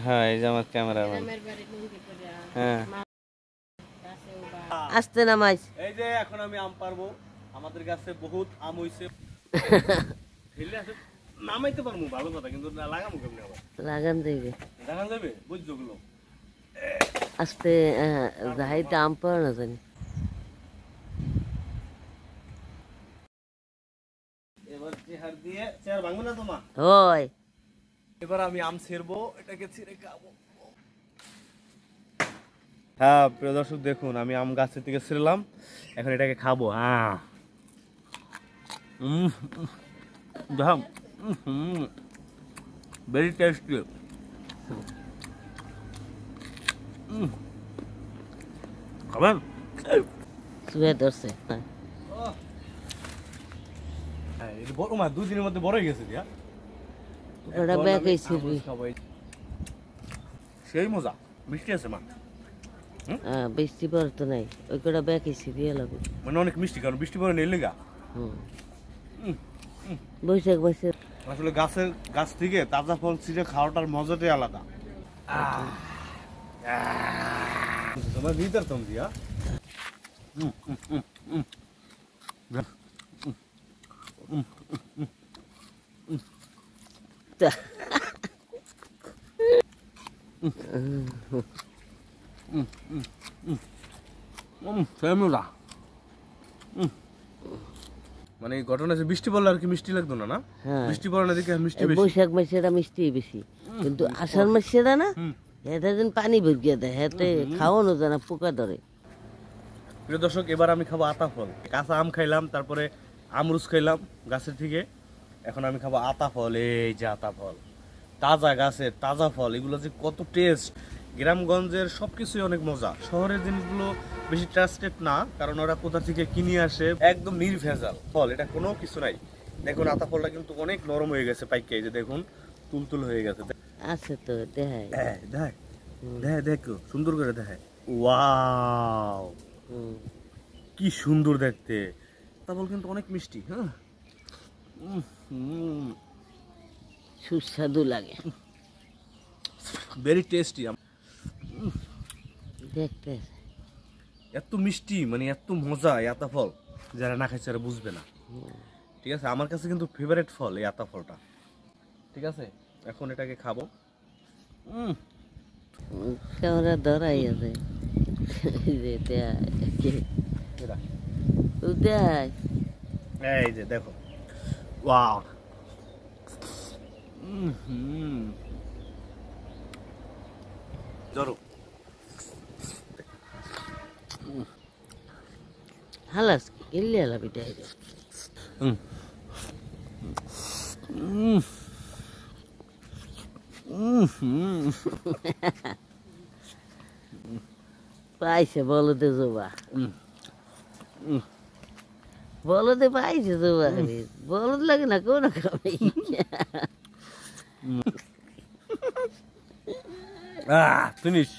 হ্যাঁ এই যে আমার ক্যামেরাম্যান। হ্যাঁ আসতে নামাইস। এই যে এখন আমি আম পারবো, আমাদের গাছে বহুত আম হইছে। ফেলে আছে নামাইতে পারবো ভালো কথা, কিন্তু লাগামু কেমনে আবার? লাগান যাইবে, লাগান যাবে বুঝছো গুলো আস্তে যাইতে আম পাওয়া না জানি। এবার চেহার দিয়ে চেহার ভাঙবো না তোমা। হয় এবার আমি আম ছেড়বো, এটাকে ছিঁড়ে খাবো। হ্যাঁ প্রিয় দর্শক দেখুন, আমি আম গাছের থেকে ছিঁড়লাম, এখন এটাকে খাবো। হ্যাঁ ভেরি টেস্টি। খাবেন? শুয়ে ধরছে। হ্যাঁ এটা বড় মা, 2 দিনের মধ্যে বড় হয়ে গেছে দিয়া। ওটা ব্যাগই ছিড়বি। সেই মজা, মিষ্টি আছে মা। হ্যাঁ বৃষ্টি পড়ে তো নাই, ওই কটা ব্যাগই ছিড়বি লাগবে। মানে অনেক মিষ্টি, কারণ বৃষ্টি পড়ে নেই লেগা। বৈশাখ মাসের আসলে গাছ থেকে তাজা ফল ছিঁড়ে খাওয়াটার মজাটাই আলাদা। তোমার ভিতর তুমি দিয়া মানে এই ঘটনা যে বৃষ্টি পড়লে আর কি মিষ্টি লাগতো না, না? বৃষ্টি পড়ে না দেখে মিষ্টি বেশি। বৈশাখ মাসের মিষ্টি বেশি, কিন্তু আষাঢ় মাসের না হেতে দিন পানি ভরিয়ে দেয়, হেতে খাওয়ানো যায় না, পোকা ধরে। প্রিয় দর্শক এবার আমি খাবো আতা ফল। কাঁচা আম খাইলাম, তারপরে আমরুচ খাইলাম গাছের থেকে, এখন আমি খাবো আতা ফল। এই যে আতা ফল, তাজা গাছের তাজা ফল, এগুলো যে কত টেস্ট। গ্রামগঞ্জের সবকিছুই অনেক মজা, শহরের জিনিসগুলো বেশি ট্রাস্টেড না, কারণ ওরা কোথা থেকে কিনে আসে, একদম নির্ভেজাল ফল, এটা কোনো কিছু নাই। দেখুন আতা ফলটা কিন্তু অনেক নরম হয়ে গেছে পাইকে, এই যে দেখুন তুলতুল হয়ে গেছে। আছে তো দেখাই, দেখো সুন্দর করে দেখায়। ওয়াও কি সুন্দর দেখতে, তা বল কিন্তু অনেক মিষ্টি। হ্যাঁ সুস্বাদু লাগে, ভেরি টেস্টি। দেখতে এত মিষ্টি, মানে এত মজা এই আতা ফল, যারা না খাইছে তারা বুঝবে না। ঠিক আছে, আমার কাছে কিন্তু ফেভারিট ফল এই আতা ফলটা। ঠিক আছে, এখন এটাকে খাবো। ক্যামেরা ধরাই আছে, এই যে দেখো, ওয়াও ধরো হালাস গেলে হালাবি ডাইরে। পাইছে বলদে জোবা, বলদে পাইছে জোবা, বলদ লাগে না কোন খাবে। ফিনিশ।